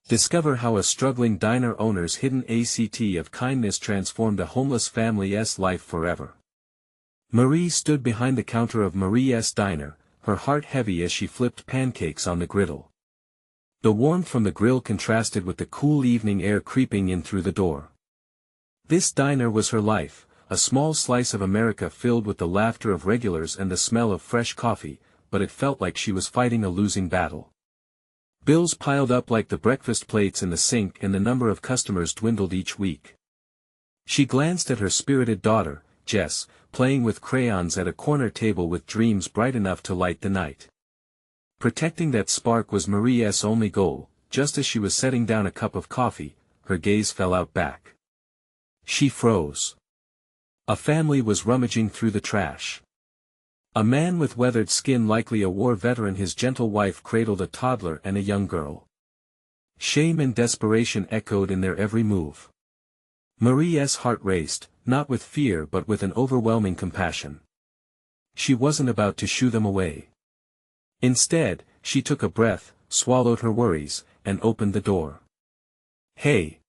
Discover how a struggling diner owner's hidden act of kindness transformed a homeless family's life forever. Marie stood behind the counter of Marie's diner, her heart heavy as she flipped pancakes on the griddle. The warmth from the grill contrasted with the cool evening air creeping in through the door. This diner was her life, a small slice of America filled with the laughter of regulars and the smell of fresh coffee, but it felt like she was fighting a losing battle. Bills piled up like the breakfast plates in the sink and the number of customers dwindled each week. She glanced at her spirited daughter, Jess, playing with crayons at a corner table with dreams bright enough to light the night. Protecting that spark was Marie's only goal. Just as she was setting down a cup of coffee, her gaze fell out back. She froze. A family was rummaging through the trash. A man with weathered skin, likely a war veteran, his gentle wife cradled a toddler and a young girl. Shame and desperation echoed in their every move. Marie's heart raced, not with fear but with an overwhelming compassion. She wasn't about to shoo them away. Instead, she took a breath, swallowed her worries, and opened the door. "Hey!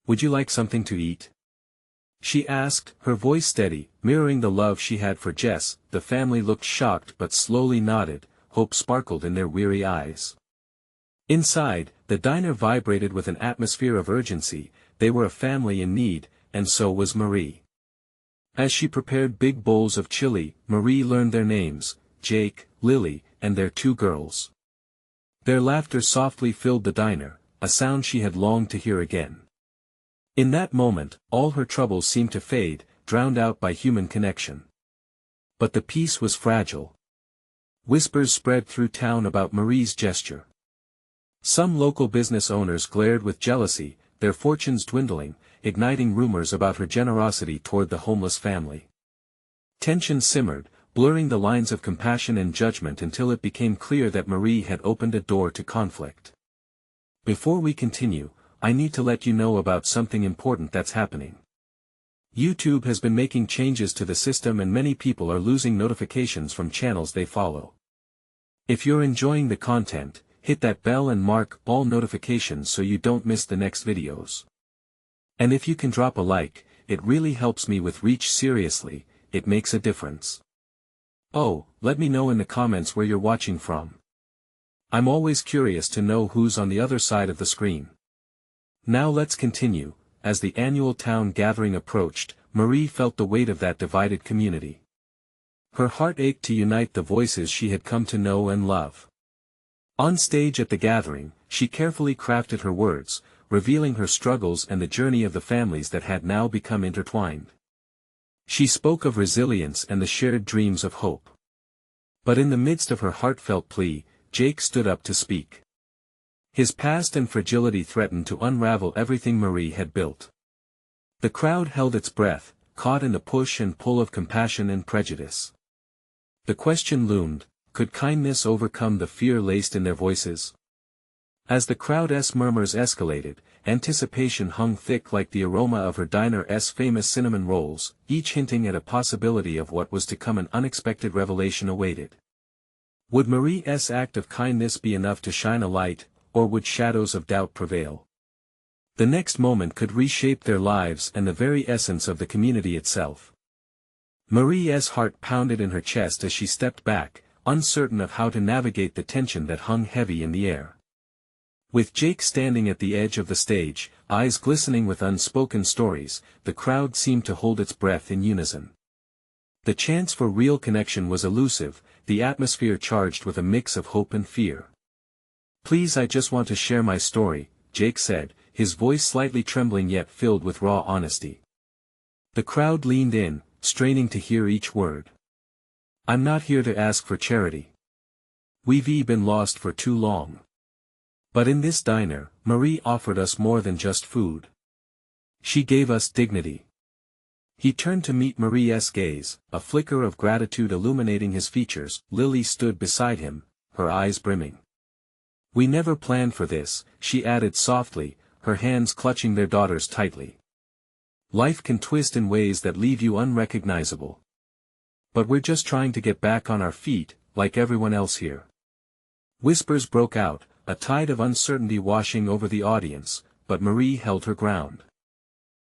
Would you like something to eat?" she asked, her voice steady, mirroring the love she had for Jess. The family looked shocked but slowly nodded, hope sparkled in their weary eyes. Inside, the diner vibrated with an atmosphere of urgency. They were a family in need, and so was Marie. As she prepared big bowls of chili, Marie learned their names, Jake, Lily, and their 2 girls. Their laughter softly filled the diner, a sound she had longed to hear again. In that moment, all her troubles seemed to fade, drowned out by human connection. But the peace was fragile. Whispers spread through town about Marie's gesture. Some local business owners glared with jealousy, their fortunes dwindling, igniting rumors about her generosity toward the homeless family. Tension simmered, blurring the lines of compassion and judgment until it became clear that Marie had opened a door to conflict. Before we continue, I need to let you know about something important that's happening. YouTube has been making changes to the system and many people are losing notifications from channels they follow. If you're enjoying the content, hit that bell and mark all notifications so you don't miss the next videos. And if you can drop a like, it really helps me with reach. Seriously, it makes a difference. Oh, let me know in the comments where you're watching from. I'm always curious to know who's on the other side of the screen. Now let's continue. As the annual town gathering approached, Marie felt the weight of that divided community. Her heart ached to unite the voices she had come to know and love. On stage at the gathering, she carefully crafted her words, revealing her struggles and the journey of the families that had now become intertwined. She spoke of resilience and the shared dreams of hope. But in the midst of her heartfelt plea, Jake stood up to speak. His past and fragility threatened to unravel everything Marie had built. The crowd held its breath, caught in the push and pull of compassion and prejudice. The question loomed, could kindness overcome the fear laced in their voices? As the crowd's murmurs escalated, anticipation hung thick like the aroma of her diner's famous cinnamon rolls, each hinting at a possibility of what was to come. An unexpected revelation awaited. Would Marie's act of kindness be enough to shine a light, or would shadows of doubt prevail? The next moment could reshape their lives and the very essence of the community itself. Marie's heart pounded in her chest as she stepped back, uncertain of how to navigate the tension that hung heavy in the air. With Jake standing at the edge of the stage, eyes glistening with unspoken stories, the crowd seemed to hold its breath in unison. The chance for real connection was elusive, the atmosphere charged with a mix of hope and fear. "Please, I just want to share my story," Jake said, his voice slightly trembling yet filled with raw honesty. The crowd leaned in, straining to hear each word. "I'm not here to ask for charity. We've been lost for too long. But in this diner, Marie offered us more than just food. She gave us dignity." He turned to meet Marie's gaze, a flicker of gratitude illuminating his features. Lily stood beside him, her eyes brimming. "We never planned for this," she added softly, her hands clutching their daughter's tightly. "Life can twist in ways that leave you unrecognizable. But we're just trying to get back on our feet, like everyone else here." Whispers broke out, a tide of uncertainty washing over the audience, but Marie held her ground.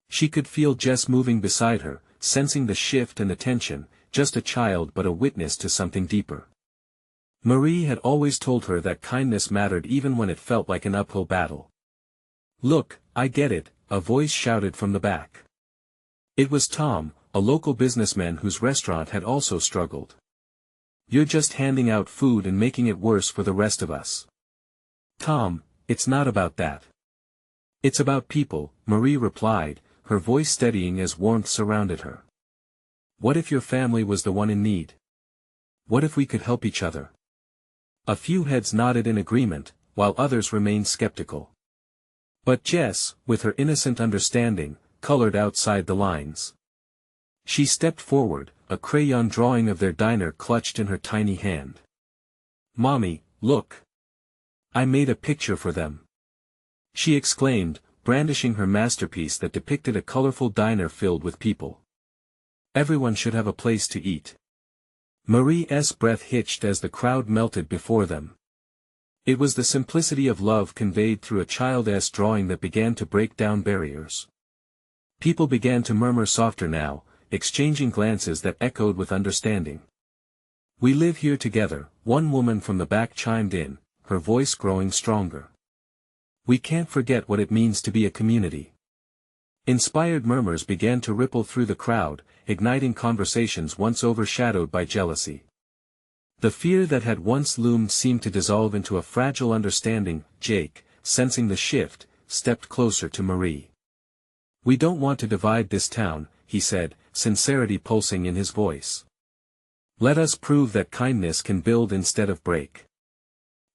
She could feel Jess moving beside her, sensing the shift and the tension, just a child but a witness to something deeper. Marie had always told her that kindness mattered even when it felt like an uphill battle. "Look, I get it," a voice shouted from the back. It was Tom, a local businessman whose restaurant had also struggled. "You're just handing out food and making it worse for the rest of us." "Tom, it's not about that. It's about people," Marie replied, her voice steadying as warmth surrounded her. "What if your family was the one in need? What if we could help each other?" A few heads nodded in agreement, while others remained skeptical. But Jess, with her innocent understanding, colored outside the lines. She stepped forward, a crayon drawing of their diner clutched in her tiny hand. "Mommy, look! I made a picture for them," she exclaimed, brandishing her masterpiece that depicted a colorful diner filled with people. "Everyone should have a place to eat." Marie's breath hitched as the crowd melted before them. It was the simplicity of love conveyed through a child's drawing that began to break down barriers. People began to murmur softer now, exchanging glances that echoed with understanding. "We live here together," one woman from the back chimed in, her voice growing stronger. "We can't forget what it means to be a community." Inspired murmurs began to ripple through the crowd, igniting conversations once overshadowed by jealousy. The fear that had once loomed seemed to dissolve into a fragile understanding. Jake, sensing the shift, stepped closer to Marie. "We don't want to divide this town," he said, sincerity pulsing in his voice. "Let us prove that kindness can build instead of break."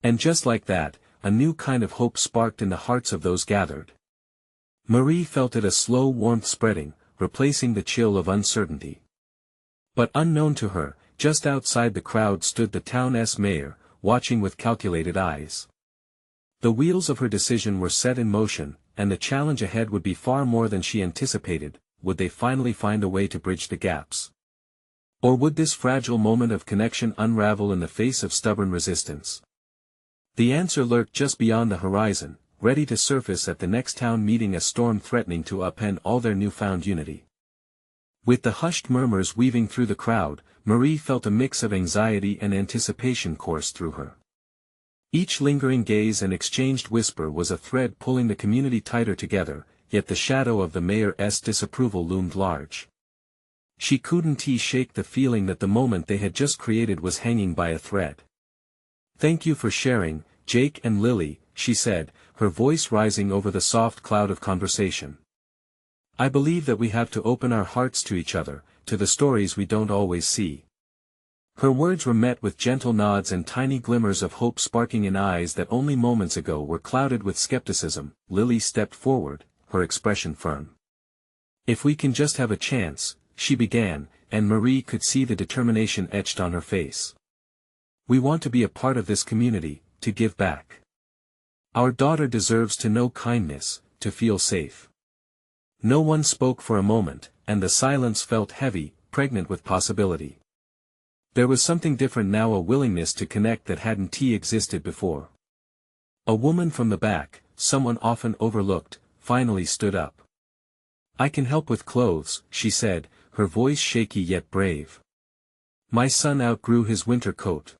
And just like that, a new kind of hope sparked in the hearts of those gathered. Marie felt it, a slow warmth spreading, replacing the chill of uncertainty. But unknown to her, just outside the crowd stood the town's mayor, watching with calculated eyes. The wheels of her decision were set in motion, and the challenge ahead would be far more than she anticipated. Would they finally find a way to bridge the gaps? Or would this fragile moment of connection unravel in the face of stubborn resistance? The answer lurked just beyond the horizon, ready to surface at the next town meeting, a storm threatening to upend all their newfound unity. With the hushed murmurs weaving through the crowd, Marie felt a mix of anxiety and anticipation course through her. Each lingering gaze and exchanged whisper was a thread pulling the community tighter together, yet the shadow of the mayor's disapproval loomed large. She couldn't shake the feeling that the moment they had just created was hanging by a thread. "Thank you for sharing, Jake and Lily," she said, her voice rising over the soft cloud of conversation. "I believe that we have to open our hearts to each other, to the stories we don't always see." Her words were met with gentle nods and tiny glimmers of hope sparking in eyes that only moments ago were clouded with skepticism. Lily stepped forward, her expression firm. "If we can just have a chance," she began, and Marie could see the determination etched on her face. "We want to be a part of this community, to give back. Our daughter deserves to know kindness, to feel safe." No one spoke for a moment, and the silence felt heavy, pregnant with possibility. There was something different now, a willingness to connect that hadn't existed before. A woman from the back, someone often overlooked, finally stood up. "I can help with clothes," she said, her voice shaky yet brave. "My son outgrew his winter coat.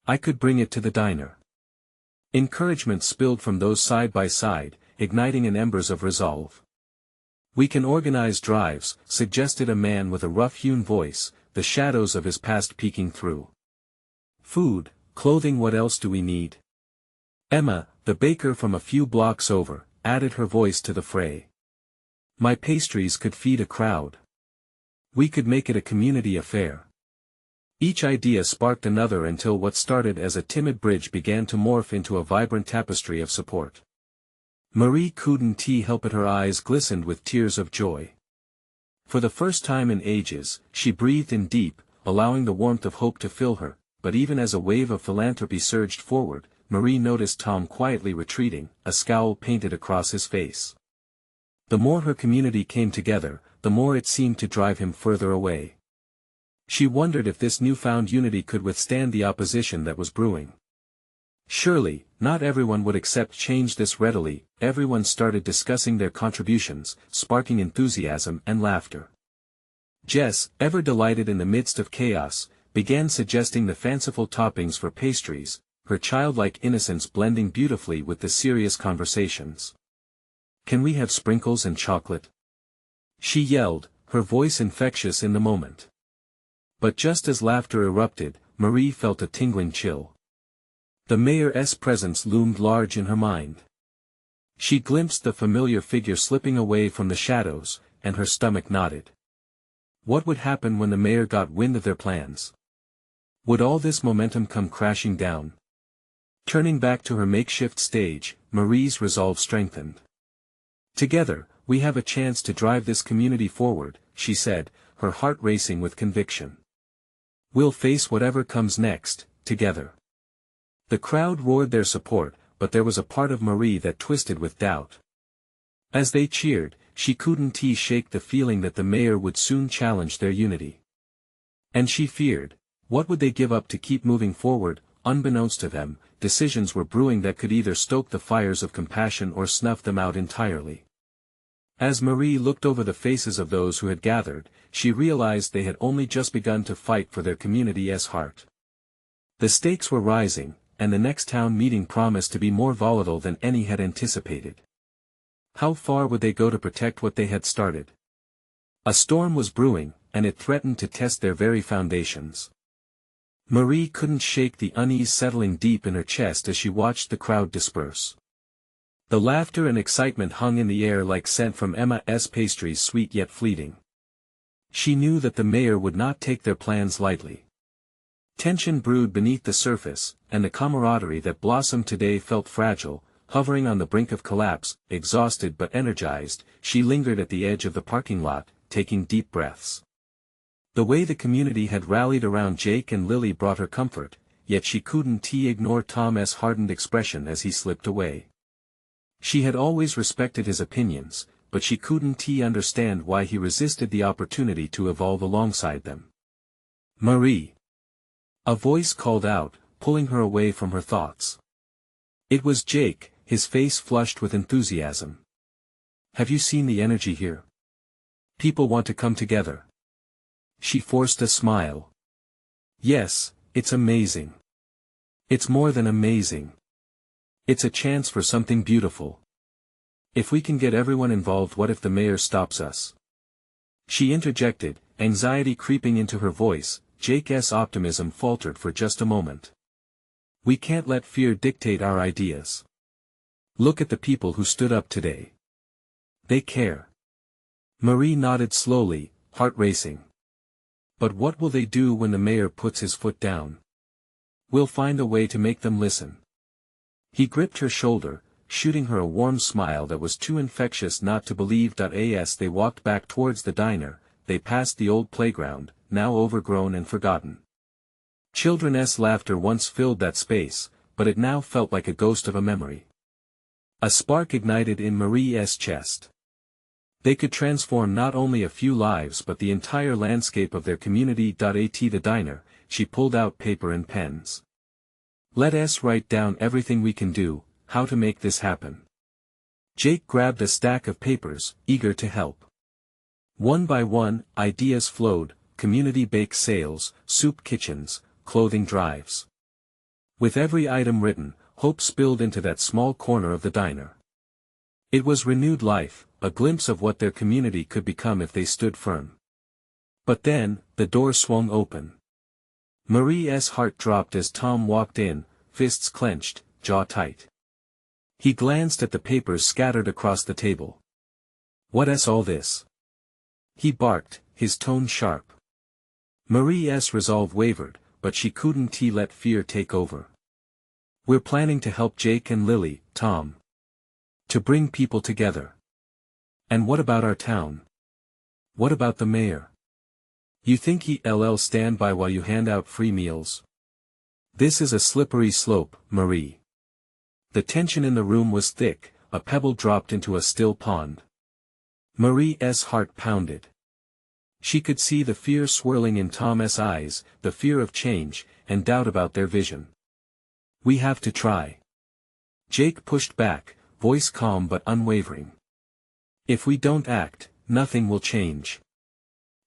I could bring it to the diner." Encouragement spilled from those side by side, igniting in embers of resolve. "We can organize drives," suggested a man with a rough-hewn voice, the shadows of his past peeking through. "Food, clothing, what else do we need?" Emma, the baker from a few blocks over, added her voice to the fray. "My pastries could feed a crowd. We could make it a community affair." Each idea sparked another until what started as a timid bridge began to morph into a vibrant tapestry of support. Marie couldn't help it, her eyes glistened with tears of joy. For the first time in ages, she breathed in deep, allowing the warmth of hope to fill her, but even as a wave of philanthropy surged forward, Marie noticed Tom quietly retreating, a scowl painted across his face. The more her community came together, the more it seemed to drive him further away. She wondered if this newfound unity could withstand the opposition that was brewing. Surely, not everyone would accept change this readily. Everyone started discussing their contributions, sparking enthusiasm and laughter. Jess, ever delighted in the midst of chaos, began suggesting the fanciful toppings for pastries, her childlike innocence blending beautifully with the serious conversations. "Can we have sprinkles and chocolate?" she yelled, her voice infectious in the moment. But just as laughter erupted, Marie felt a tingling chill. The mayor's presence loomed large in her mind. She glimpsed the familiar figure slipping away from the shadows, and her stomach knotted. What would happen when the mayor got wind of their plans? Would all this momentum come crashing down? Turning back to her makeshift stage, Marie's resolve strengthened. "Together, we have a chance to drive this community forward," she said, her heart racing with conviction. "We'll face whatever comes next, together." The crowd roared their support, but there was a part of Marie that twisted with doubt. As they cheered, she couldn't shake the feeling that the mayor would soon challenge their unity. And she feared, what would they give up to keep moving forward? Unbeknownst to them, decisions were brewing that could either stoke the fires of compassion or snuff them out entirely. As Marie looked over the faces of those who had gathered, she realized they had only just begun to fight for their community's heart. The stakes were rising, and the next town meeting promised to be more volatile than any had anticipated. How far would they go to protect what they had started? A storm was brewing, and it threatened to test their very foundations. Marie couldn't shake the unease settling deep in her chest as she watched the crowd disperse. The laughter and excitement hung in the air like scent from Emma's pastries, sweet yet fleeting. She knew that the mayor would not take their plans lightly. Tension brewed beneath the surface, and the camaraderie that blossomed today felt fragile. Hovering on the brink of collapse, exhausted but energized, she lingered at the edge of the parking lot, taking deep breaths. The way the community had rallied around Jake and Lily brought her comfort, yet she couldn't ignore Tom's hardened expression as he slipped away. She had always respected his opinions, but she couldn't understand why he resisted the opportunity to evolve alongside them. "Marie!" A voice called out, pulling her away from her thoughts. It was Jake, his face flushed with enthusiasm. "Have you seen the energy here? People want to come together." She forced a smile. "Yes, it's amazing. It's more than amazing. It's a chance for something beautiful. If we can get everyone involved, what if the mayor stops us?" She interjected, anxiety creeping into her voice. Jake's optimism faltered for just a moment. "We can't let fear dictate our ideas. Look at the people who stood up today. They care." Marie nodded slowly, heart racing. "But what will they do when the mayor puts his foot down?" "We'll find a way to make them listen." He gripped her shoulder, shooting her a warm smile that was too infectious not to believe. As they walked back towards the diner, they passed the old playground, now overgrown and forgotten. Children's laughter once filled that space, but it now felt like a ghost of a memory. A spark ignited in Marie's chest. They could transform not only a few lives but the entire landscape of their community. At the diner, she pulled out paper and pens. "Let us write down everything we can do, how to make this happen." Jake grabbed a stack of papers, eager to help. One by one, ideas flowed: community bake sales, soup kitchens, clothing drives. With every item written, hope spilled into that small corner of the diner. It was renewed life, a glimpse of what their community could become if they stood firm. But then, the door swung open. Marie's heart dropped as Tom walked in, fists clenched, jaw tight. He glanced at the papers scattered across the table. "What's all this?" he barked, his tone sharp. Marie's resolve wavered, but she couldn't let fear take over. "We're planning to help Jake and Lily, Tom. To bring people together." "And what about our town? What about the mayor? You think he'll stand by while you hand out free meals?" This is a slippery slope, Marie. The tension in the room was thick, a pebble dropped into a still pond. Marie's heart pounded. She could see the fear swirling in Tom's eyes, the fear of change, and doubt about their vision. We have to try. Jake pushed back, voice calm but unwavering. If we don't act, nothing will change.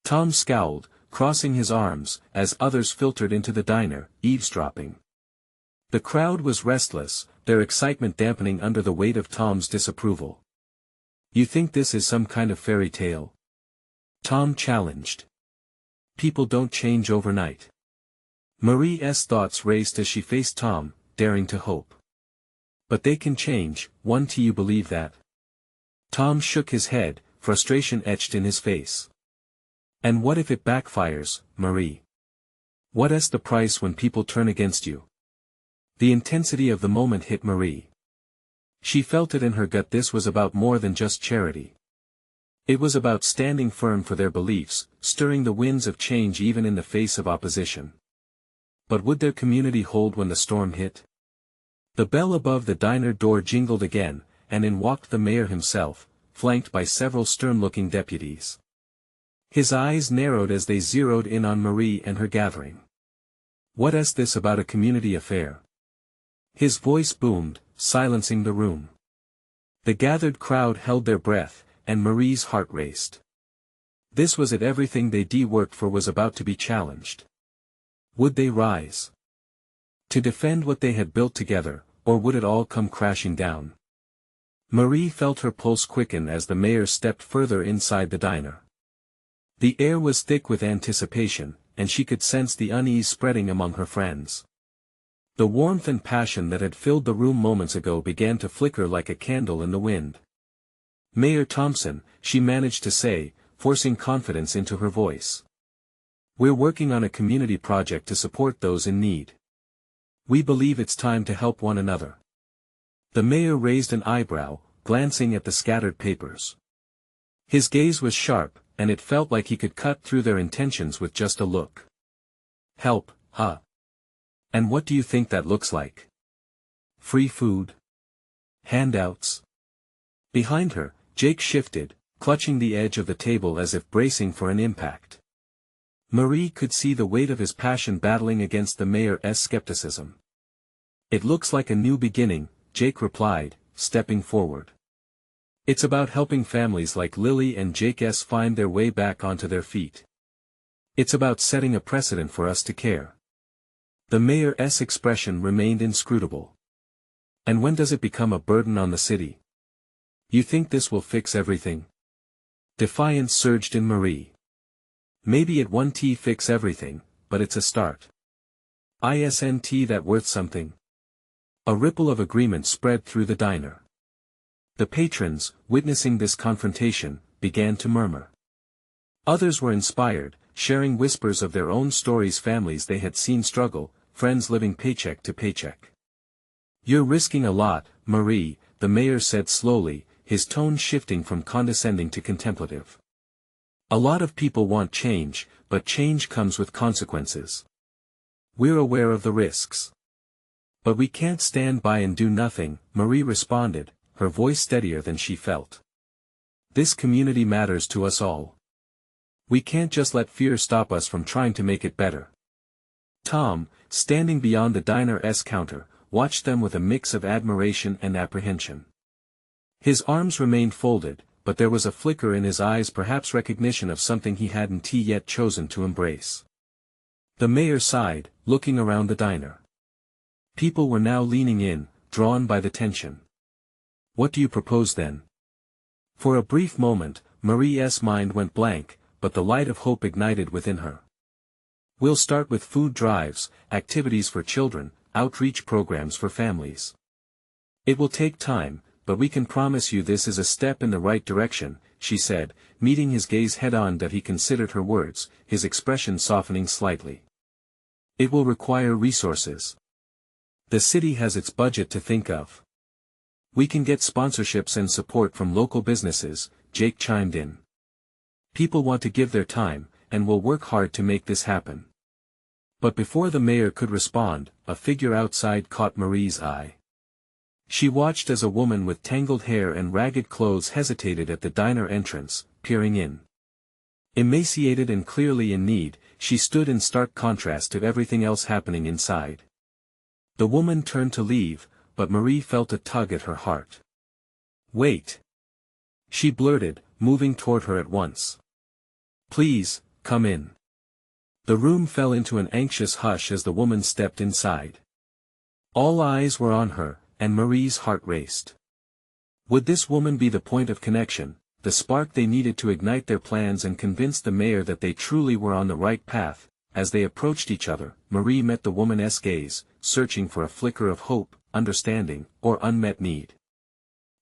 Tom scowled, crossing his arms, as others filtered into the diner, eavesdropping. The crowd was restless, their excitement dampening under the weight of Tom's disapproval. You think this is some kind of fairy tale? Tom challenged. People don't change overnight. Marie's thoughts raced as she faced Tom, daring to hope. But they can change, do you believe that? Tom shook his head, frustration etched in his face. And what if it backfires, Marie? What's the price when people turn against you? The intensity of the moment hit Marie. She felt it in her gut. This was about more than just charity. It was about standing firm for their beliefs, stirring the winds of change even in the face of opposition. But would their community hold when the storm hit? The bell above the diner door jingled again, and in walked the mayor himself, flanked by several stern-looking deputies. His eyes narrowed as they zeroed in on Marie and her gathering. What's this about a community affair? His voice boomed, silencing the room. The gathered crowd held their breath, and Marie's heart raced. This was it. Everything they worked for was about to be challenged. Would they rise to defend what they had built together, or would it all come crashing down? Marie felt her pulse quicken as the mayor stepped further inside the diner. The air was thick with anticipation, and she could sense the unease spreading among her friends. The warmth and passion that had filled the room moments ago began to flicker like a candle in the wind. Mayor Thompson, she managed to say, forcing confidence into her voice. We're working on a community project to support those in need. We believe it's time to help one another. The mayor raised an eyebrow, glancing at the scattered papers. His gaze was sharp, and it felt like he could cut through their intentions with just a look. Help, huh? And what do you think that looks like? Free food? Handouts? Behind her, Jake shifted, clutching the edge of the table as if bracing for an impact. Marie could see the weight of his passion battling against the mayor's skepticism. It looks like a new beginning, Jake replied, stepping forward. It's about helping families like Lily and Jake's find their way back onto their feet. It's about setting a precedent for us to care. The mayor's expression remained inscrutable. And when does it become a burden on the city? You think this will fix everything? Defiance surged in Marie. Maybe it won't fix everything, but it's a start. Isn't that worth something? A ripple of agreement spread through the diner. The patrons, witnessing this confrontation, began to murmur. Others were inspired, sharing whispers of their own stories, families they had seen struggle, friends living paycheck to paycheck. You're risking a lot, Marie, the mayor said slowly, his tone shifting from condescending to contemplative. A lot of people want change, but change comes with consequences. We're aware of the risks. But we can't stand by and do nothing, Marie responded, her voice steadier than she felt. This community matters to us all. We can't just let fear stop us from trying to make it better. Tom, standing beyond the diner's counter, watched them with a mix of admiration and apprehension. His arms remained folded, but there was a flicker in his eyes, perhaps recognition of something he hadn't yet chosen to embrace. The mayor sighed, looking around the diner. People were now leaning in, drawn by the tension. What do you propose then? For a brief moment, Marie's mind went blank, but the light of hope ignited within her. We'll start with food drives, activities for children, outreach programs for families. It will take time, but we can promise you this is a step in the right direction, she said, meeting his gaze head-on. That he considered her words, his expression softening slightly. It will require resources. The city has its budget to think of. We can get sponsorships and support from local businesses, Jake chimed in. People want to give their time, and will work hard to make this happen. But before the mayor could respond, a figure outside caught Marie's eye. She watched as a woman with tangled hair and ragged clothes hesitated at the diner entrance, peering in. Emaciated and clearly in need, she stood in stark contrast to everything else happening inside. The woman turned to leave, but Marie felt a tug at her heart. "Wait," she blurted, moving toward her at once. "Please, come in." The room fell into an anxious hush as the woman stepped inside. All eyes were on her, and Marie's heart raced. Would this woman be the point of connection, the spark they needed to ignite their plans and convince the mayor that they truly were on the right path? As they approached each other, Marie met the woman's gaze, searching for a flicker of hope, understanding, or unmet need.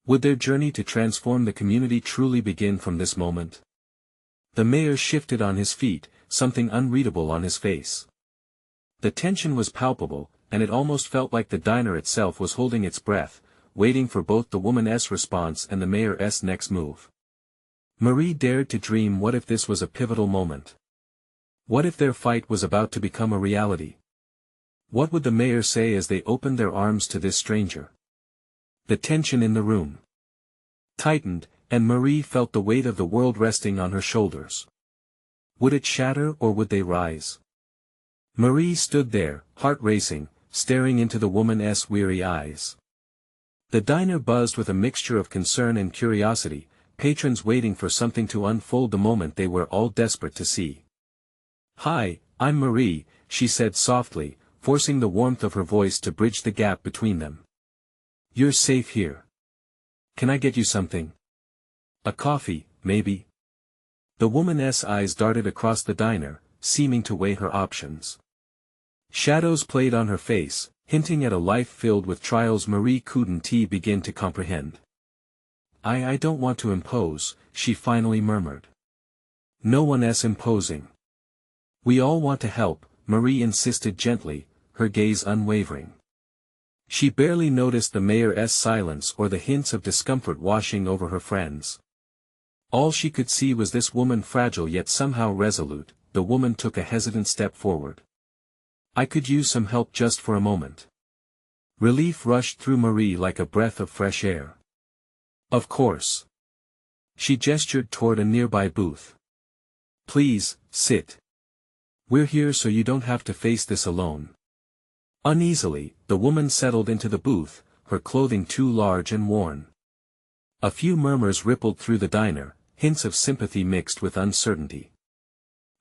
Would their journey to transform the community truly begin from this moment? The mayor shifted on his feet, something unreadable on his face. The tension was palpable, and it almost felt like the diner itself was holding its breath, waiting for both the woman's response and the mayor's next move. Marie dared to dream, what if this was a pivotal moment? What if their fight was about to become a reality? What would the mayor say as they opened their arms to this stranger? The tension in the room tightened, and Marie felt the weight of the world resting on her shoulders. Would it shatter or would they rise? Marie stood there, heart racing, staring into the woman's weary eyes. The diner buzzed with a mixture of concern and curiosity, patrons waiting for something to unfold the moment they were all desperate to see. "Hi, I'm Marie," she said softly, forcing the warmth of her voice to bridge the gap between them. "You're safe here. Can I get you something? A coffee, maybe?" The woman's eyes darted across the diner, seeming to weigh her options. Shadows played on her face, hinting at a life filled with trials Marie couldn't begin to comprehend. I don't want to impose," she finally murmured. "No one's imposing. We all want to help," Marie insisted gently, her gaze unwavering. She barely noticed the mayor's silence or the hints of discomfort washing over her friends. All she could see was this woman, fragile yet somehow resolute. The woman took a hesitant step forward. "I could use some help just for a moment." Relief rushed through Marie like a breath of fresh air. "Of course." She gestured toward a nearby booth. "Please, sit. We're here so you don't have to face this alone." Uneasily, the woman settled into the booth, her clothing too large and worn. A few murmurs rippled through the diner, hints of sympathy mixed with uncertainty.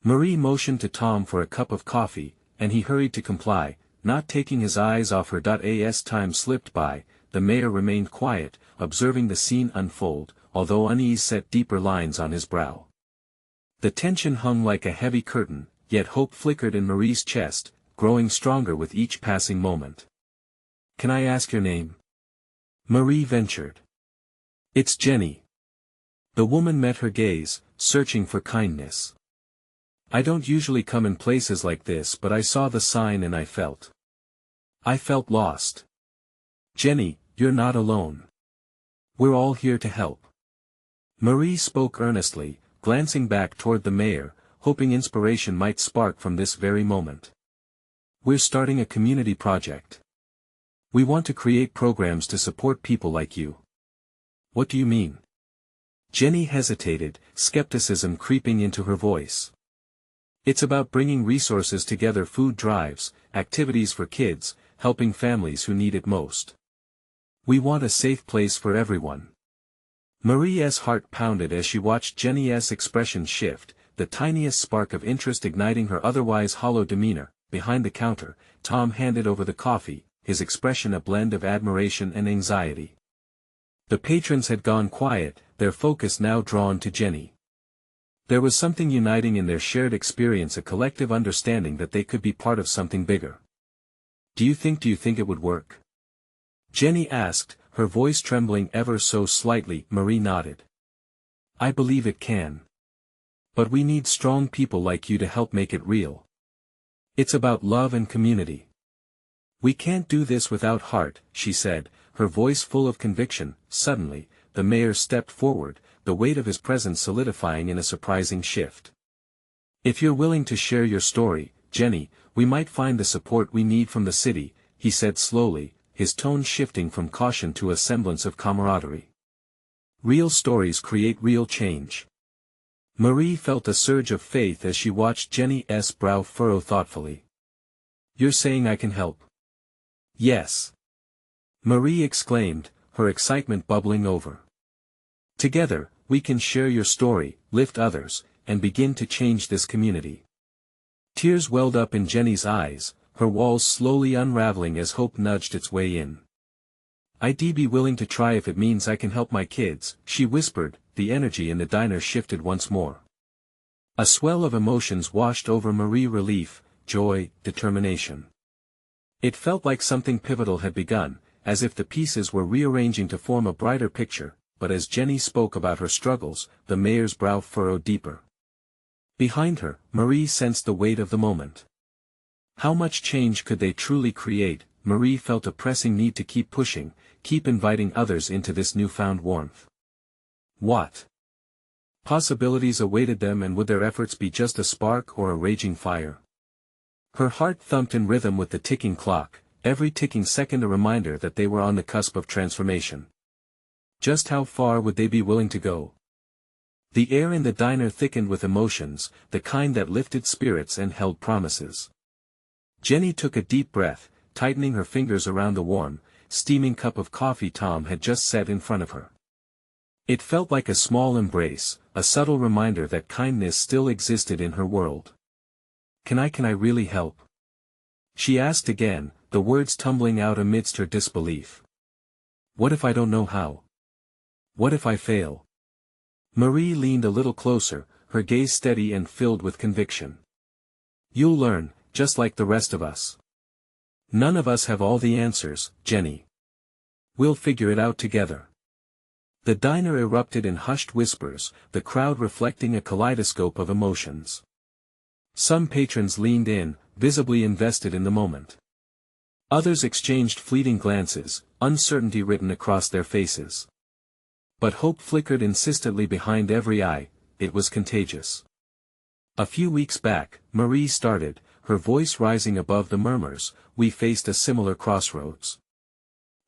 Marie motioned to Tom for a cup of coffee, and he hurried to comply, not taking his eyes off her. As time slipped by, the mayor remained quiet, observing the scene unfold, although unease set deeper lines on his brow. The tension hung like a heavy curtain, yet hope flickered in Marie's chest, growing stronger with each passing moment. "Can I ask your name?" Marie ventured. "It's Jenny." The woman met her gaze, searching for kindness. "I don't usually come in places like this, but I saw the sign and I felt lost." "Jenny, you're not alone. We're all here to help." Marie spoke earnestly, glancing back toward the mayor, hoping inspiration might spark from this very moment. "We're starting a community project. We want to create programs to support people like you." "What do you mean?" Jenny hesitated, skepticism creeping into her voice. "It's about bringing resources together, food drives, activities for kids, helping families who need it most. We want a safe place for everyone." Marie's heart pounded as she watched Jenny's expression shift, the tiniest spark of interest igniting her otherwise hollow demeanor. Behind the counter, Tom handed over the coffee, his expression a blend of admiration and anxiety. The patrons had gone quiet, their focus now drawn to Jenny. There was something uniting in their shared experience, a collective understanding that they could be part of something bigger. Do you think it would work?" Jenny asked, her voice trembling ever so slightly. Marie nodded. "I believe it can. But we need strong people like you to help make it real. It's about love and community. We can't do this without heart," she said, her voice full of conviction. Suddenly, the mayor stepped forward, the weight of his presence solidifying in a surprising shift. "If you're willing to share your story, Jenny, we might find the support we need from the city," he said slowly, his tone shifting from caution to a semblance of camaraderie. "Real stories create real change." Marie felt a surge of faith as she watched Jenny's brow furrow thoughtfully. "You're saying I can help?" Yes. Marie exclaimed, her excitement bubbling over. Together, we can share your story, lift others, and begin to change this community. Tears welled up in Jenny's eyes, her walls slowly unraveling as hope nudged its way in. "I'd be willing to try if it means I can help my kids," she whispered. The energy in the diner shifted once more. A swell of emotions washed over Marie: relief, joy, determination. It felt like something pivotal had begun, as if the pieces were rearranging to form a brighter picture, but as Jenny spoke about her struggles, the mayor's brow furrowed deeper. Behind her, Marie sensed the weight of the moment. How much change could they truly create? Marie felt a pressing need to keep pushing, keep inviting others into this newfound warmth. What possibilities awaited them, and would their efforts be just a spark or a raging fire? Her heart thumped in rhythm with the ticking clock, every ticking second a reminder that they were on the cusp of transformation. Just how far would they be willing to go? The air in the diner thickened with emotions, the kind that lifted spirits and held promises. Jenny took a deep breath, tightening her fingers around the warm, steaming cup of coffee Tom had just set in front of her. It felt like a small embrace, a subtle reminder that kindness still existed in her world. Can I really help?" she asked again, the words tumbling out amidst her disbelief. "What if I don't know how? What if I fail?" Marie leaned a little closer, her gaze steady and filled with conviction. "You'll learn, just like the rest of us. None of us have all the answers, Jenny. We'll figure it out together." The diner erupted in hushed whispers, the crowd reflecting a kaleidoscope of emotions. Some patrons leaned in, visibly invested in the moment. Others exchanged fleeting glances, uncertainty written across their faces. But hope flickered insistently behind every eye. It was contagious. "A few weeks back," Marie started, her voice rising above the murmurs, "we faced a similar crossroads.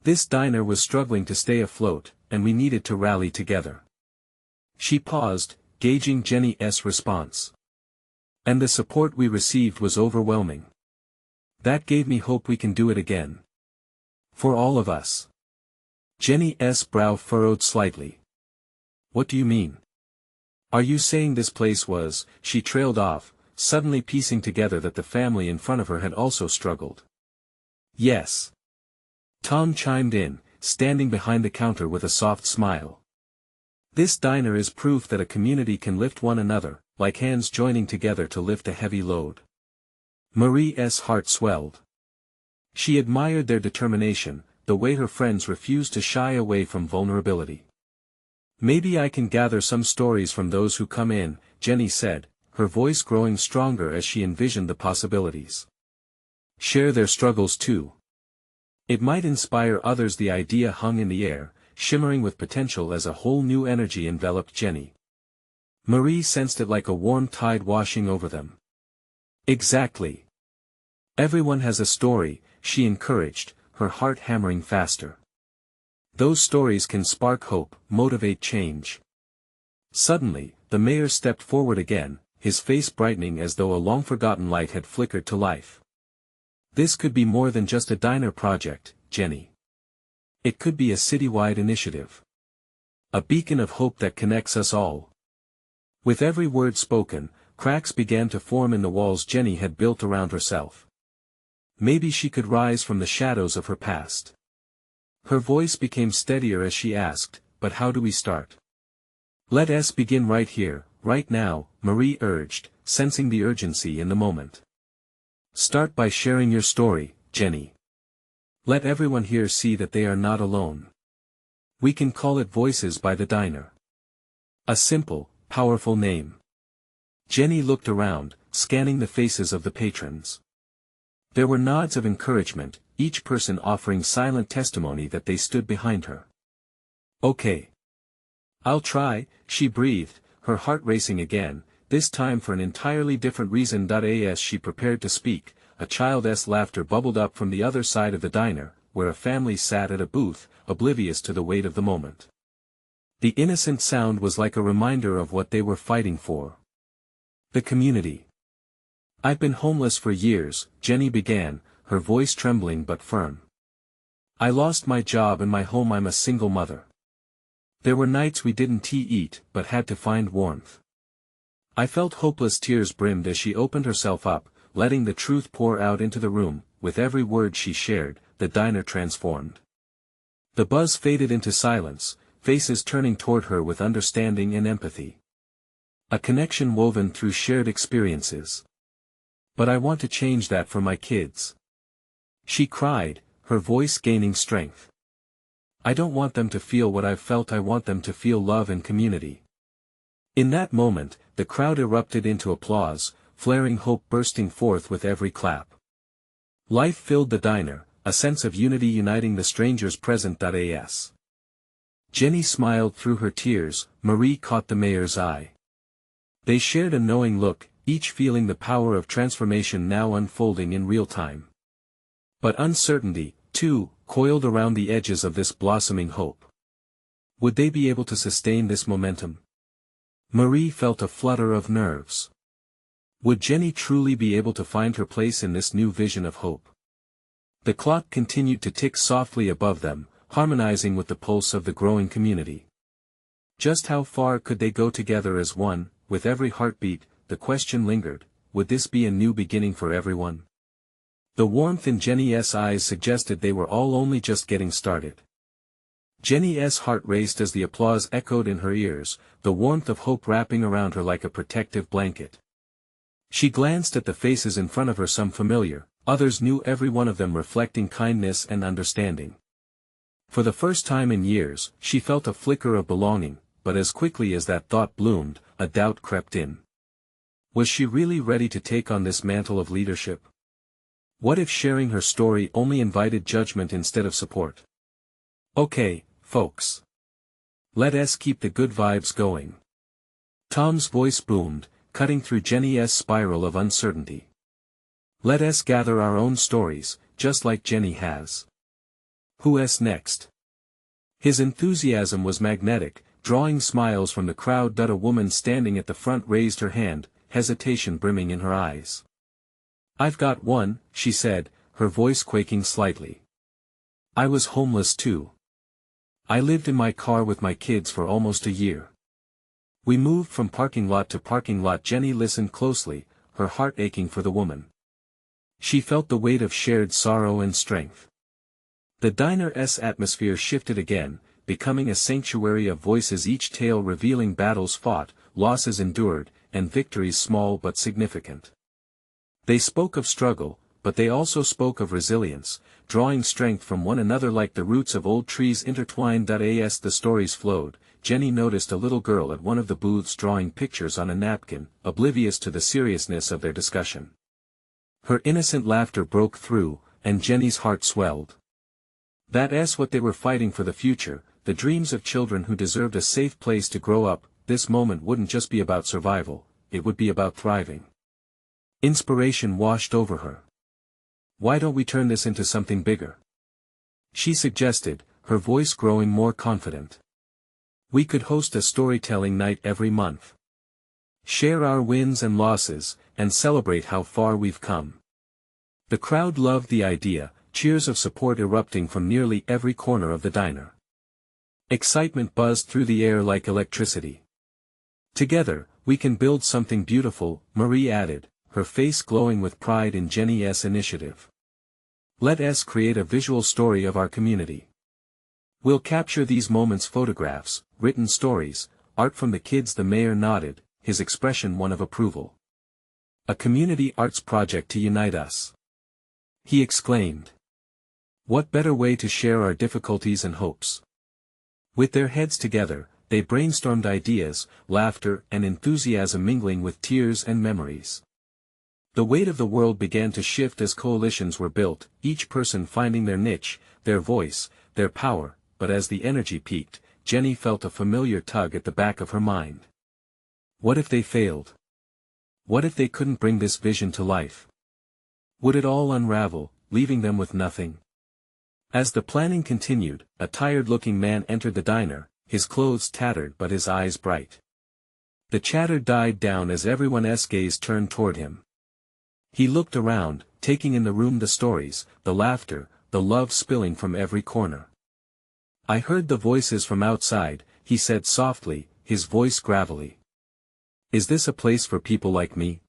This diner was struggling to stay afloat, and we needed to rally together." She paused, gauging Jenny's response. "And the support we received was overwhelming. That gave me hope we can do it again. For all of us." Jenny's brow furrowed slightly. "What do you mean? Are you saying this place was—" She trailed off, suddenly piecing together that the family in front of her had also struggled. "Yes." Tom chimed in, standing behind the counter with a soft smile. "This diner is proof that a community can lift one another, like hands joining together to lift a heavy load." Marie's heart swelled. She admired their determination, the way her friends refused to shy away from vulnerability. "Maybe I can gather some stories from those who come in," Jenny said, her voice growing stronger as she envisioned the possibilities. "Share their struggles too. It might inspire others." The idea hung in the air, shimmering with potential as a whole new energy enveloped Jenny. Marie sensed it like a warm tide washing over them. "Exactly. Everyone has a story," she encouraged, her heart hammering faster. "Those stories can spark hope, motivate change." Suddenly, the mayor stepped forward again, his face brightening as though a long-forgotten light had flickered to life. "This could be more than just a diner project, Jenny. It could be a citywide initiative. A beacon of hope that connects us all." With every word spoken, cracks began to form in the walls Jenny had built around herself. Maybe she could rise from the shadows of her past. Her voice became steadier as she asked, "But how do we start?" "Let us begin right here, right now," Marie urged, sensing the urgency in the moment. "Start by sharing your story, Jenny. Let everyone here see that they are not alone. We can call it Voices by the Diner. A simple, powerful name." Jenny looked around, scanning the faces of the patrons. There were nods of encouragement, each person offering silent testimony that they stood behind her. "Okay. I'll try," she breathed, her heart racing again, this time for an entirely different reason. As she prepared to speak, a child's laughter bubbled up from the other side of the diner, where a family sat at a booth, oblivious to the weight of the moment. The innocent sound was like a reminder of what they were fighting for. The community. "I've been homeless for years," Jenny began, her voice trembling but firm. I lost my job and my home. I'm a single mother. There were nights we didn't eat but had to find warmth. I felt hopeless. Tears brimmed as she opened herself up, letting the truth pour out into the room. With every word she shared, the diner transformed. The buzz faded into silence, faces turning toward her with understanding and empathy. A connection woven through shared experiences. But I want to change that for my kids. She cried, her voice gaining strength. I don't want them to feel what I've felt. I want them to feel love and community. In that moment, the crowd erupted into applause, flaring hope bursting forth with every clap. Life filled the diner, a sense of unity uniting the strangers present. As Jenny smiled through her tears, Marie caught the mayor's eye. They shared a knowing look, each feeling the power of transformation now unfolding in real time. But uncertainty, too, coiled around the edges of this blossoming hope. Would they be able to sustain this momentum? Marie felt a flutter of nerves. Would Jenny truly be able to find her place in this new vision of hope? The clock continued to tick softly above them, harmonizing with the pulse of the growing community. Just how far could they go together as one? With every heartbeat, the question lingered, would this be a new beginning for everyone? The warmth in Jenny's eyes suggested they were all only just getting started. Jenny's heart raced as the applause echoed in her ears, the warmth of hope wrapping around her like a protective blanket. She glanced at the faces in front of her, some familiar, others new, every one of them reflecting kindness and understanding. For the first time in years, she felt a flicker of belonging, but as quickly as that thought bloomed, a doubt crept in. Was she really ready to take on this mantle of leadership? What if sharing her story only invited judgment instead of support? Okay, folks. Let's keep the good vibes going. Tom's voice boomed, cutting through Jenny's spiral of uncertainty. Let's gather our own stories, just like Jenny has. Who's next? His enthusiasm was magnetic, drawing smiles from the crowd. A woman standing at the front raised her hand, hesitation brimming in her eyes. I've got one, she said, her voice quaking slightly. I was homeless too. I lived in my car with my kids for almost a year. We moved from parking lot to parking lot. Jenny listened closely, her heart aching for the woman. She felt the weight of shared sorrow and strength. The diner's atmosphere shifted again, becoming a sanctuary of voices, each tale revealing battles fought, losses endured, and victories small but significant. They spoke of struggle, but they also spoke of resilience, drawing strength from one another like the roots of old trees intertwined. As the stories flowed, Jenny noticed a little girl at one of the booths drawing pictures on a napkin, oblivious to the seriousness of their discussion. Her innocent laughter broke through, and Jenny's heart swelled. That's what they were fighting for, the future, the dreams of children who deserved a safe place to grow up. This moment wouldn't just be about survival, it would be about thriving. Inspiration washed over her. Why don't we turn this into something bigger? She suggested, her voice growing more confident. We could host a storytelling night every month. Share our wins and losses, and celebrate how far we've come. The crowd loved the idea, cheers of support erupting from nearly every corner of the diner. Excitement buzzed through the air like electricity. Together, we can build something beautiful, Marie added, her face glowing with pride in Jenny's initiative. Let's create a visual story of our community. We'll capture these moments: photographs, written stories, art from the kids. The mayor nodded, his expression one of approval. A community arts project to unite us. He exclaimed. What better way to share our difficulties and hopes? With their heads together, they brainstormed ideas, laughter and enthusiasm mingling with tears and memories. The weight of the world began to shift as coalitions were built, each person finding their niche, their voice, their power. But as the energy peaked, Jenny felt a familiar tug at the back of her mind. What if they failed? What if they couldn't bring this vision to life? Would it all unravel, leaving them with nothing? As the planning continued, a tired-looking man entered the diner, his clothes tattered but his eyes bright. The chatter died down as everyone's gaze turned toward him. He looked around, taking in the room, the stories, the laughter, the love spilling from every corner. "I heard the voices from outside," he said softly, his voice gravelly. "Is this a place for people like me?"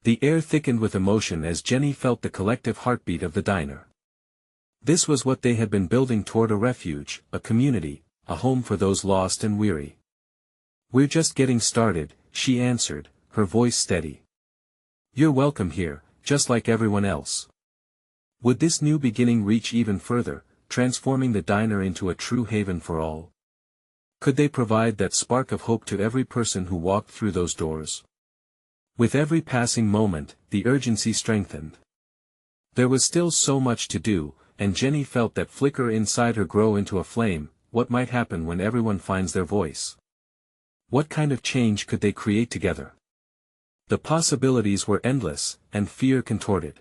The air thickened with emotion as Jenny felt the collective heartbeat of the diner. This was what they had been building toward: a refuge, a community, a home for those lost and weary. "We're just getting started," she answered, her voice steady. "You're welcome here, just like everyone else." Would this new beginning reach even further, transforming the diner into a true haven for all? Could they provide that spark of hope to every person who walked through those doors? With every passing moment, the urgency strengthened. There was still so much to do, and Jenny felt that flicker inside her grow into a flame. What might happen when everyone finds their voice? What kind of change could they create together? The possibilities were endless, and fear contorted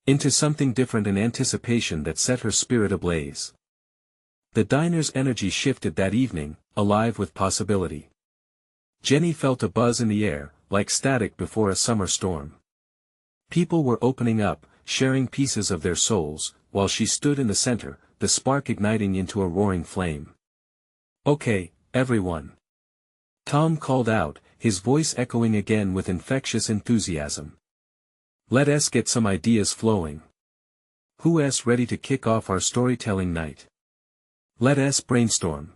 into something different in anticipation that set her spirit ablaze. The diner's energy shifted that evening, alive with possibility. Jenny felt a buzz in the air, like static before a summer storm. People were opening up, sharing pieces of their souls, while she stood in the center, the spark igniting into a roaring flame. "Okay, everyone," Tom called out, his voice echoing again with infectious enthusiasm. "Let us get some ideas flowing. Who's ready to kick off our storytelling night? Let us brainstorm."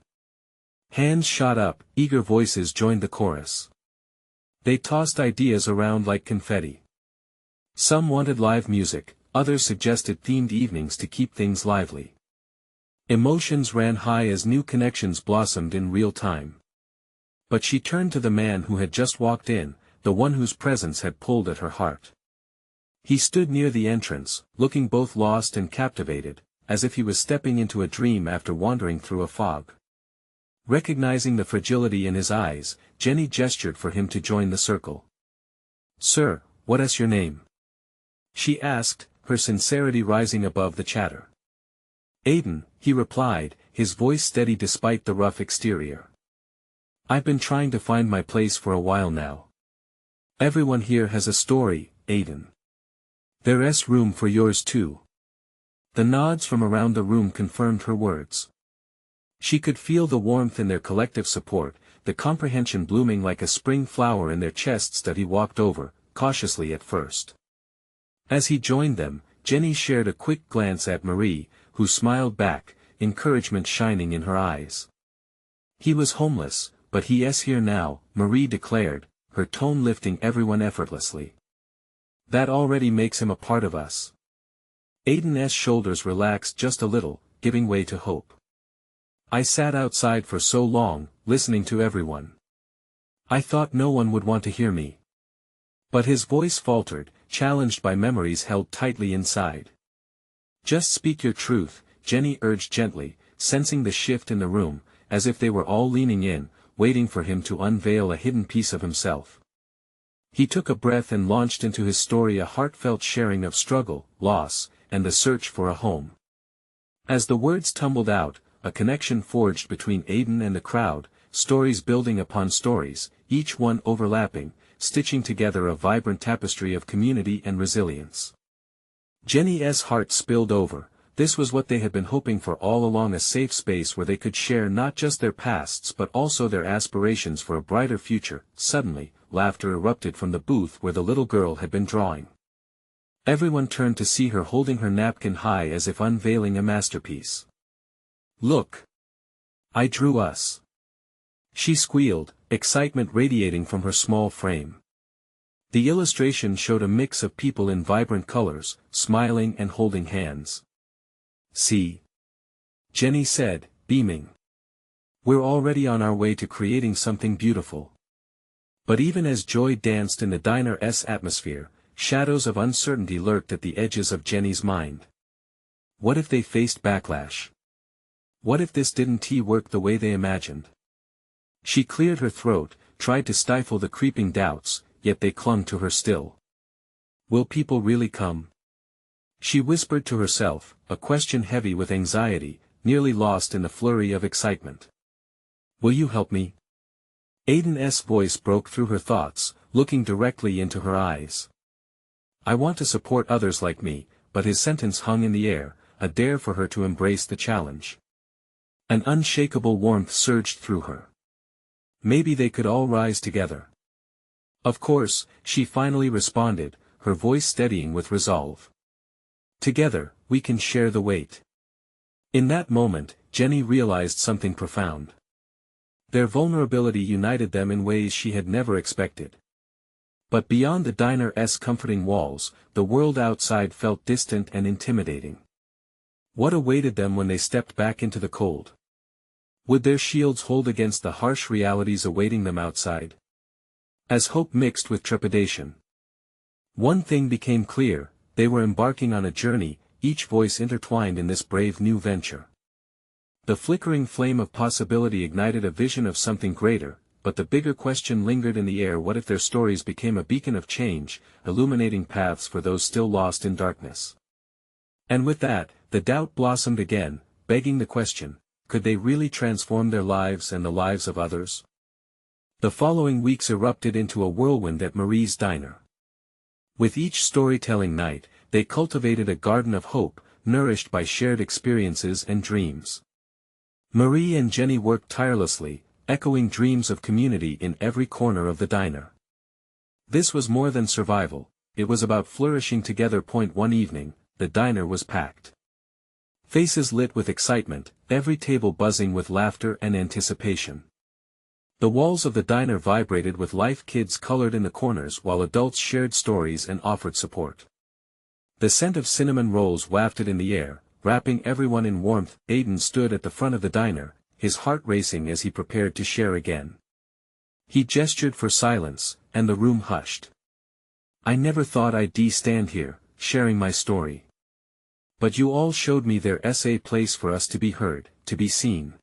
Hands shot up, eager voices joined the chorus. They tossed ideas around like confetti. Some wanted live music, others suggested themed evenings to keep things lively. Emotions ran high as new connections blossomed in real time. But she turned to the man who had just walked in, the one whose presence had pulled at her heart. He stood near the entrance, looking both lost and captivated, as if he was stepping into a dream after wandering through a fog. Recognizing the fragility in his eyes, Jenny gestured for him to join the circle. "Sir, what is your name?" she asked, her sincerity rising above the chatter. "Aiden," he replied, his voice steady despite the rough exterior. "I've been trying to find my place for a while now. Everyone here has a story, Aiden. There's room for yours too." The nods from around the room confirmed her words. She could feel the warmth in their collective support, the comprehension blooming like a spring flower in their chests that he walked over, cautiously at first. As he joined them, Jenny shared a quick glance at Marie, who smiled back, encouragement shining in her eyes. "He was homeless, but he is here now," Marie declared, her tone lifting everyone effortlessly. "That already makes him a part of us." Aiden's shoulders relaxed just a little, giving way to hope. "I sat outside for so long, listening to everyone. I thought no one would want to hear me." But his voice faltered, challenged by memories held tightly inside. "Just speak your truth," Jenny urged gently, sensing the shift in the room, as if they were all leaning in, waiting for him to unveil a hidden piece of himself. He took a breath and launched into his story, a heartfelt sharing of struggle, loss, and the search for a home. As the words tumbled out, a connection forged between Aiden and the crowd, stories building upon stories, each one overlapping, stitching together a vibrant tapestry of community and resilience. Jenny's heart spilled over. This was what they had been hoping for all along, a safe space where they could share not just their pasts but also their aspirations for a brighter future. Suddenly, laughter erupted from the booth where the little girl had been drawing. Everyone turned to see her holding her napkin high as if unveiling a masterpiece. "Look! I drew us!" she squealed, excitement radiating from her small frame. The illustration showed a mix of people in vibrant colors, smiling and holding hands. "See?" Jenny said, beaming. "We're already on our way to creating something beautiful." But even as joy danced in the diner's atmosphere, shadows of uncertainty lurked at the edges of Jenny's mind. What if they faced backlash? What if this didn't work the way they imagined? She cleared her throat, tried to stifle the creeping doubts, yet they clung to her still. "Will people really come?" she whispered to herself, a question heavy with anxiety, nearly lost in the flurry of excitement. "Will you help me?" Aiden's voice broke through her thoughts, looking directly into her eyes. "I want to support others like me, but his sentence hung in the air, a dare for her to embrace the challenge. An unshakable warmth surged through her. Maybe they could all rise together. Of course, she finally responded, her voice steadying with resolve. Together, we can share the weight. In that moment, Jenny realized something profound. Their vulnerability united them in ways she had never expected. But beyond the diner's comforting walls, the world outside felt distant and intimidating. What awaited them when they stepped back into the cold? Would their shields hold against the harsh realities awaiting them outside? As hope mixed with trepidation. One thing became clear, they were embarking on a journey, each voice intertwined in this brave new venture. The flickering flame of possibility ignited a vision of something greater, but the bigger question lingered in the air: what if their stories became a beacon of change, illuminating paths for those still lost in darkness? And with that, the doubt blossomed again, begging the question, could they really transform their lives and the lives of others? The following weeks erupted into a whirlwind at Marie's diner. With each storytelling night, they cultivated a garden of hope, nourished by shared experiences and dreams. Marie and Jenny worked tirelessly, echoing dreams of community in every corner of the diner. This was more than survival, it was about flourishing together. One evening, the diner was packed. Faces lit with excitement, every table buzzing with laughter and anticipation. The walls of the diner vibrated with life, kids colored in the corners while adults shared stories and offered support. The scent of cinnamon rolls wafted in the air, wrapping everyone in warmth. Aiden stood at the front of the diner, his heart racing as he prepared to share again. He gestured for silence, and the room hushed. I never thought I'd stand here, sharing my story. But you all showed me there's a place for us to be heard, to be seen.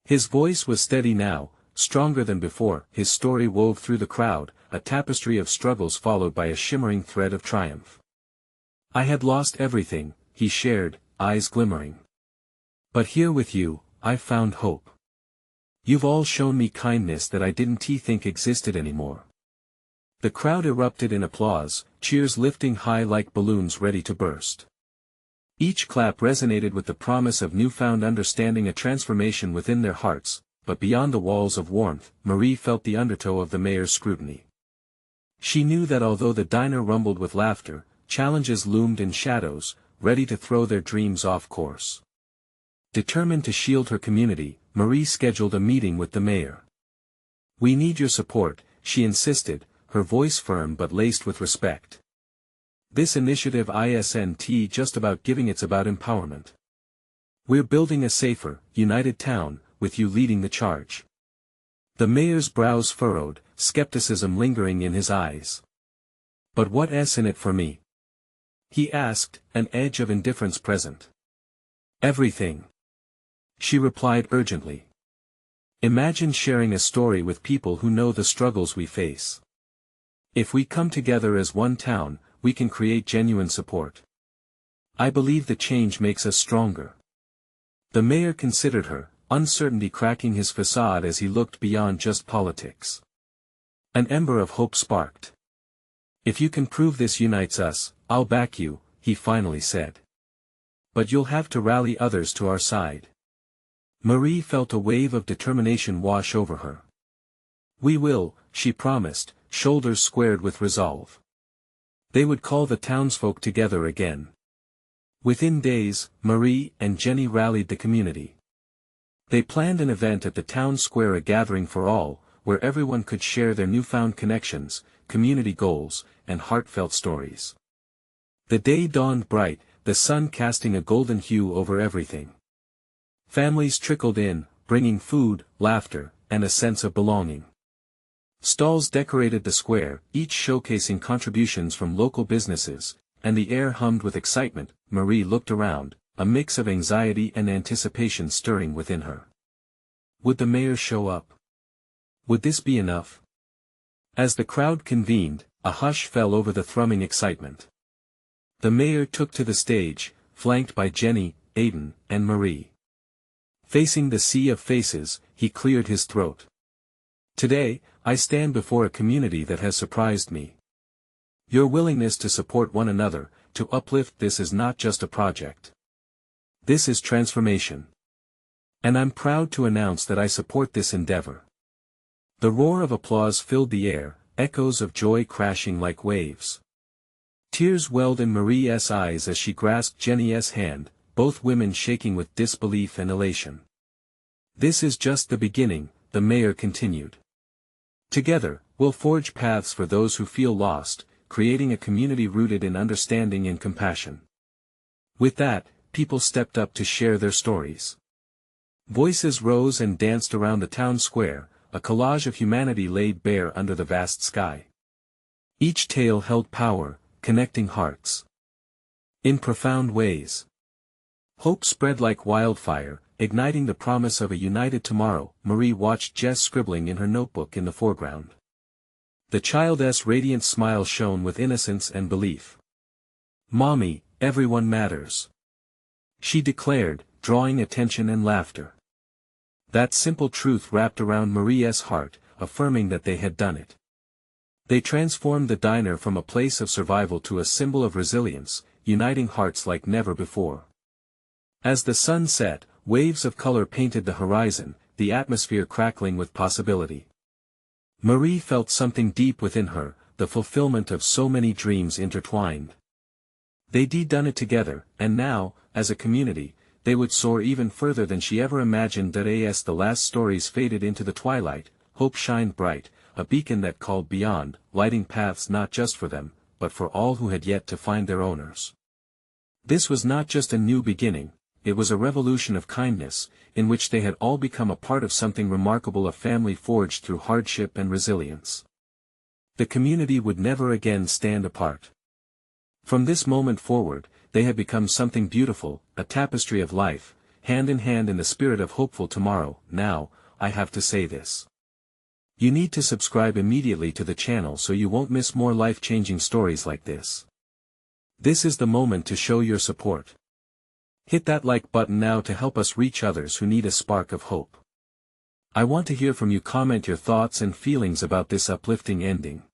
His voice was steady now, stronger than before. His story wove through the crowd, a tapestry of struggles followed by a shimmering thread of triumph. I had lost everything, he shared, eyes glimmering. But here with you, I've found hope. You've all shown me kindness that I didn't think existed anymore. The crowd erupted in applause, cheers lifting high like balloons ready to burst. Each clap resonated with the promise of newfound understanding, a transformation within their hearts, but beyond the walls of warmth, Marie felt the undertow of the mayor's scrutiny. She knew that although the diner rumbled with laughter, challenges loomed in shadows, ready to throw their dreams off course. Determined to shield her community, Marie scheduled a meeting with the mayor. We need your support, she insisted, her voice firm but laced with respect. This initiative isn't just about giving, it's about empowerment. We're building a safer, united town, with you leading the charge. The mayor's brows furrowed, skepticism lingering in his eyes. But what's in it for me? He asked, an edge of indifference present. Everything. She replied urgently. Imagine sharing a story with people who know the struggles we face. If we come together as one town, we can create genuine support. I believe the change makes us stronger. The mayor considered her, uncertainty cracking his facade as he looked beyond just politics. An ember of hope sparked. If you can prove this unites us, I'll back you, he finally said. But you'll have to rally others to our side. Marie felt a wave of determination wash over her. We will, she promised, shoulders squared with resolve. They would call the townsfolk together again. Within days, Marie and Jenny rallied the community. They planned an event at the town square, a gathering for all, where everyone could share their newfound connections, community goals, and heartfelt stories. The day dawned bright, the sun casting a golden hue over everything. Families trickled in, bringing food, laughter, and a sense of belonging. Stalls decorated the square, each showcasing contributions from local businesses, and the air hummed with excitement. Marie looked around, a mix of anxiety and anticipation stirring within her. Would the mayor show up? Would this be enough? As the crowd convened, a hush fell over the thrumming excitement. The mayor took to the stage, flanked by Jenny, Aiden, and Marie. Facing the sea of faces, he cleared his throat. Today, I stand before a community that has surprised me. Your willingness to support one another, to uplift. This is not just a project. This is transformation. And I'm proud to announce that I support this endeavor. The roar of applause filled the air, echoes of joy crashing like waves. Tears welled in Marie's eyes as she grasped Jenny's hand, both women shaking with disbelief and elation. This is just the beginning, the mayor continued. Together, we'll forge paths for those who feel lost, creating a community rooted in understanding and compassion. With that, people stepped up to share their stories. Voices rose and danced around the town square, a collage of humanity laid bare under the vast sky. Each tale held power, connecting hearts in profound ways. Hope spread like wildfire, igniting the promise of a united tomorrow. Marie watched Jess scribbling in her notebook in the foreground. The child's radiant smile shone with innocence and belief. "Mommy, everyone matters," she declared, drawing attention and laughter. That simple truth wrapped around Marie's heart, affirming that they had done it. They transformed the diner from a place of survival to a symbol of resilience, uniting hearts like never before. As the sun set, waves of color painted the horizon, the atmosphere crackling with possibility. Marie felt something deep within her, the fulfillment of so many dreams intertwined. They'd done it together, and now, as a community, they would soar even further than she ever imagined. As the last stories faded into the twilight, hope shined bright, a beacon that called beyond, lighting paths not just for them, but for all who had yet to find their owners. This was not just a new beginning, it was a revolution of kindness, in which they had all become a part of something remarkable, a family forged through hardship and resilience. The community would never again stand apart. From this moment forward, they had become something beautiful, a tapestry of life, hand in hand in the spirit of hopeful tomorrow. Now, I have to say this. You need to subscribe immediately to the channel so you won't miss more life-changing stories like this. This is the moment to show your support. Hit that like button now to help us reach others who need a spark of hope. I want to hear from you. Comment your thoughts and feelings about this uplifting ending.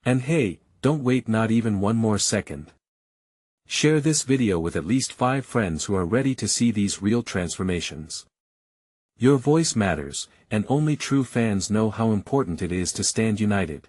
And hey, don't wait not even one more second. Share this video with at least 5 friends who are ready to see these real transformations. Your voice matters, and only true fans know how important it is to stand united.